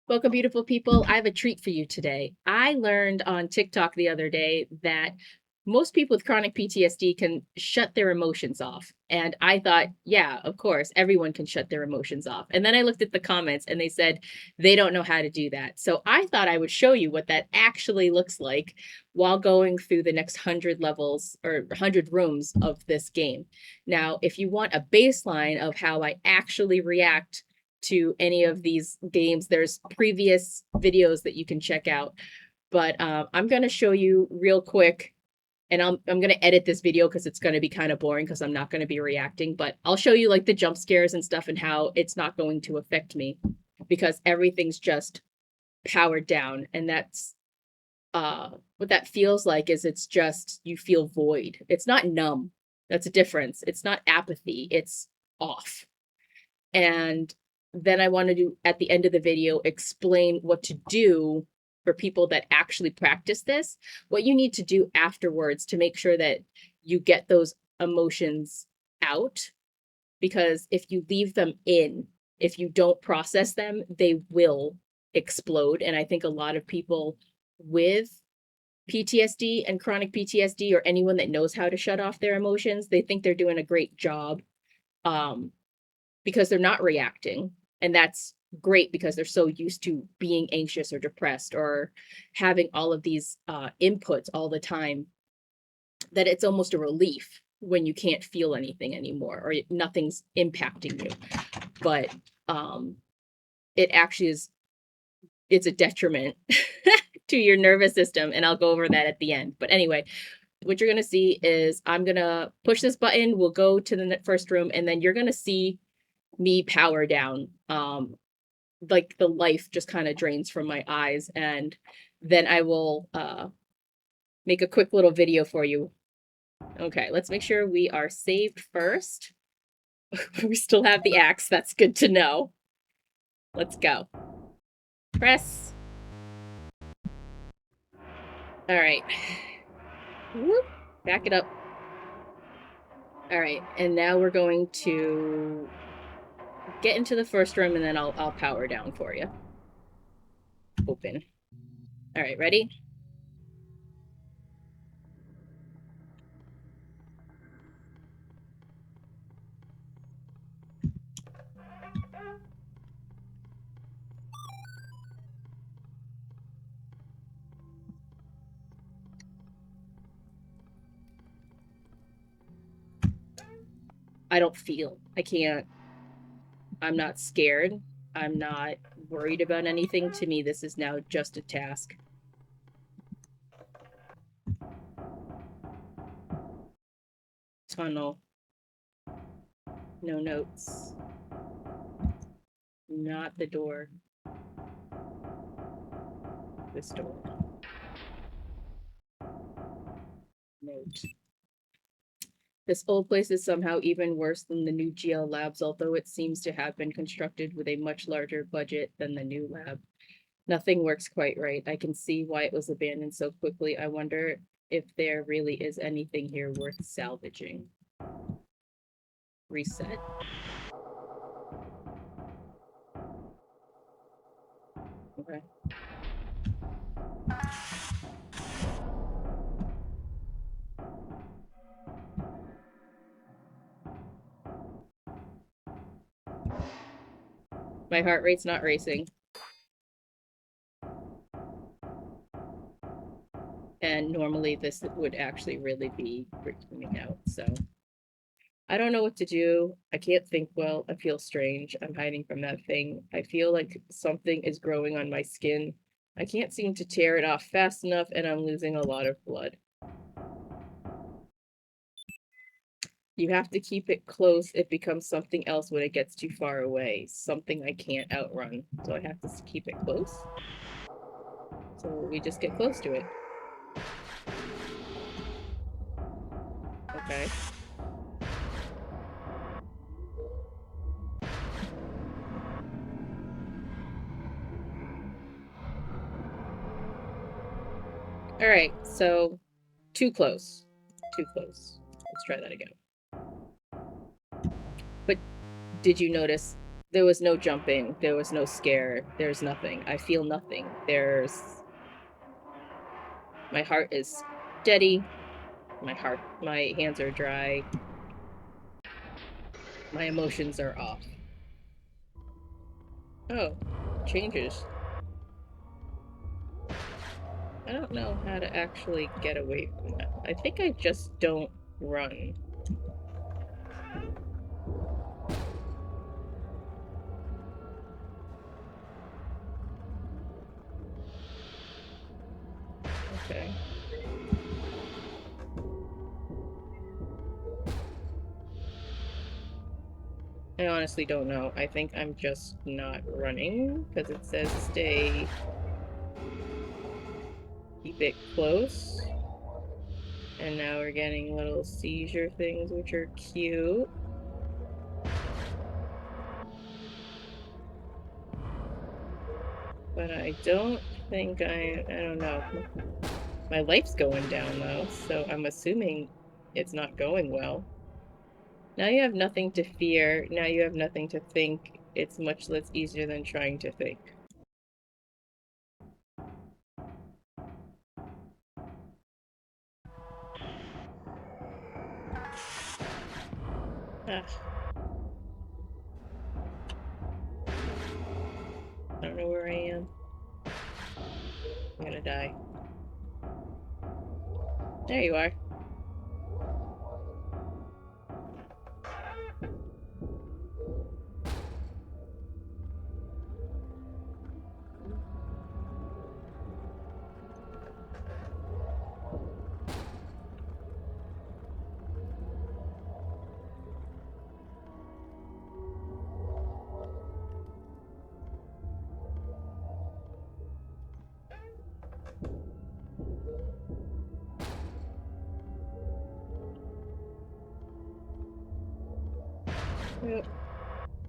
Welcome, beautiful people. I have a treat for you today. I learned on TikTok the other day that most people with chronic PTSD can shut their emotions off. And I thought, yeah, of course, everyone can shut their emotions off. And then I looked at the comments and they said they don't know how to do that. So I thought I would show you what that actually looks like while going through the next 100 levels or 100 rooms of this game. Now, if you want a baseline of how I actually react to any of these games, there's previous videos that you can check out. But I'm going to show you real quick, and I'm going to edit this video because it's going to be kind of boring because I'm not going to be reacting. But I'll show you like the jump scares and stuff and how it's not going to affect me because everything's just powered down. And that's what that feels like is it's just you feel void. It's not numb. That's a difference. It's not apathy. It's off. And then I want to do at the end of the video explain what to do for people that actually practice this, what you need to do afterwards to make sure that you get those emotions out. Because if you leave them in, if you don't process them, they will explode. And I think a lot of people with PTSD and chronic PTSD, or anyone that knows how to shut off their emotions, they think they're doing a great job because they're not reacting. And that's great because they're so used to being anxious or depressed or having all of these inputs all the time that it's almost a relief when you can't feel anything anymore or nothing's impacting you. But it actually is, it's a detriment to your nervous system. And I'll go over that at the end. But anyway, what you're going to see is I'm going to push this button. We'll go to the first room and then you're going to see me power down. Like the life just kind of drains from my eyes, and then I will make a quick little video for you. Okay, let's make sure we are saved first. We still have the axe. That's good to know. Let's go. Press. All right. Whoop. Back it up. All right, and now we're going to get into the first room, and then I'll power down for you. Open. All right, ready? I don't feel. I can't. I'm not scared. I'm not worried about anything. To me, this is now just a task. Tunnel. No notes. Not the door. This door. Note. This old place is somehow even worse than the new GL labs, although it seems to have been constructed with a much larger budget than the new lab. Nothing works quite right. I can see why it was abandoned so quickly. I wonder if there really is anything here worth salvaging. Reset. Okay. My heart rate's not racing. And normally this would actually really be freaking me out. So I don't know what to do. I can't think well. I feel strange. I'm hiding from that thing. I feel like something is growing on my skin. I can't seem to tear it off fast enough, and I'm losing a lot of blood. You have to keep it close. It becomes something else when it gets too far away. Something I can't outrun. So I have to keep it close. So we just get close to it. Okay. All right, so too close. Too close. Let's try that again. But did you notice There was no jumping. There was no scare. There's nothing. I feel nothing. My heart is steady. My hands are dry. My emotions are off. Oh, changes. I don't know how to actually get away from that. I think I just don't run. Okay. I honestly don't know. I think I'm just not running because it says keep it close. And now we're getting little seizure things, which are cute. But I don't think I don't know. My life's going down though, so I'm assuming it's not going well. Now you have nothing to fear. Now you have nothing to think. It's much less easier than trying to think. Ah, I don't know where I am. I'm gonna die. There you are. Yep.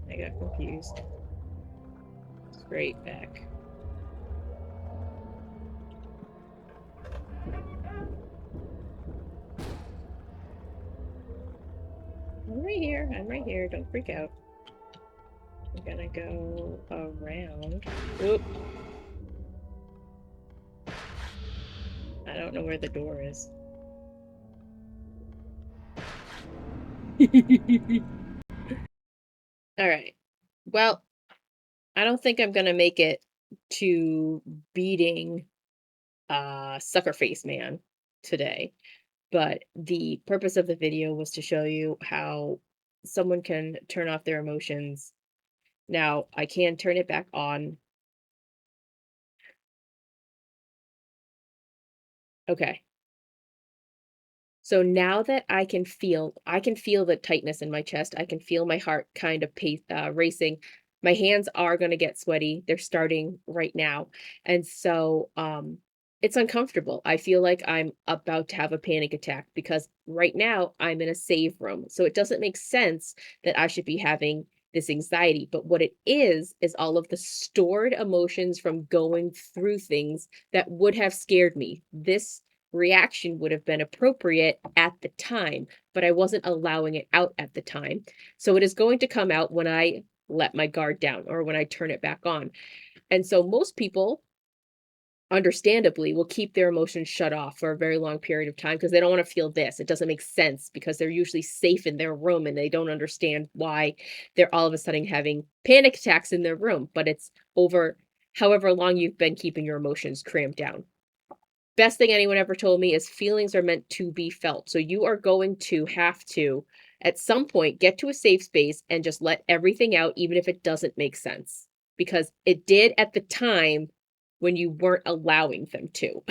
I got confused. Straight back. I'm right here. I'm right here. Don't freak out. I'm gonna go around. Oop. I don't know where the door is. All right. Well, I don't think I'm gonna make it to beating Sucker Face Man today, but the purpose of the video was to show you how someone can turn off their emotions. Now, I can turn it back on. Okay. So now that I can feel the tightness in my chest. I can feel my heart kind of racing. My hands are going to get sweaty. They're starting right now. And so it's uncomfortable. I feel like I'm about to have a panic attack because right now I'm in a save room. So it doesn't make sense that I should be having this anxiety. But what it is all of the stored emotions from going through things that would have scared me. This reaction would have been appropriate at the time, but I wasn't allowing it out at the time. So it is going to come out when I let my guard down or when I turn it back on. And so most people, understandably, will keep their emotions shut off for a very long period of time because they don't want to feel this. It doesn't make sense because they're usually safe in their room and they don't understand why they're all of a sudden having panic attacks in their room. But it's over however long you've been keeping your emotions cramped down. Best thing anyone ever told me is feelings are meant to be felt. So you are going to have to, at some point, get to a safe space and just let everything out, even if it doesn't make sense. Because it did at the time when you weren't allowing them to.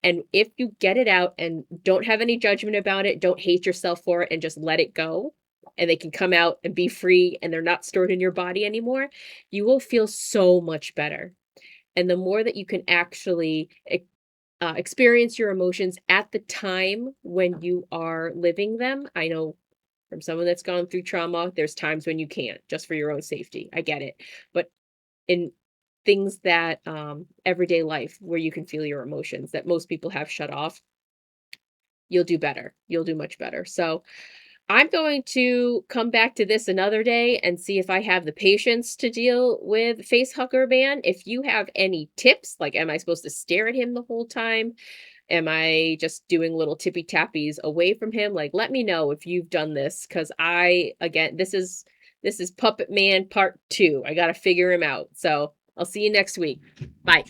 And if you get it out and don't have any judgment about it, don't hate yourself for it, and just let it go, and they can come out and be free and they're not stored in your body anymore, you will feel so much better. And the more that you can actually experience your emotions at the time when you are living them. I know from someone that's gone through trauma, there's times when you can't, just for your own safety. I get it. But in things that everyday life where you can feel your emotions that most people have shut off, you'll do better. You'll do much better. So I'm going to come back to this another day and see if I have the patience to deal with face hugger man. If you have any tips, like am I supposed to stare at him the whole time? Am I just doing little tippy tappies away from him? Like, let me know if you've done this, because again, this is Puppet Man Part 2. I gotta figure him out. So I'll see you next week. Bye.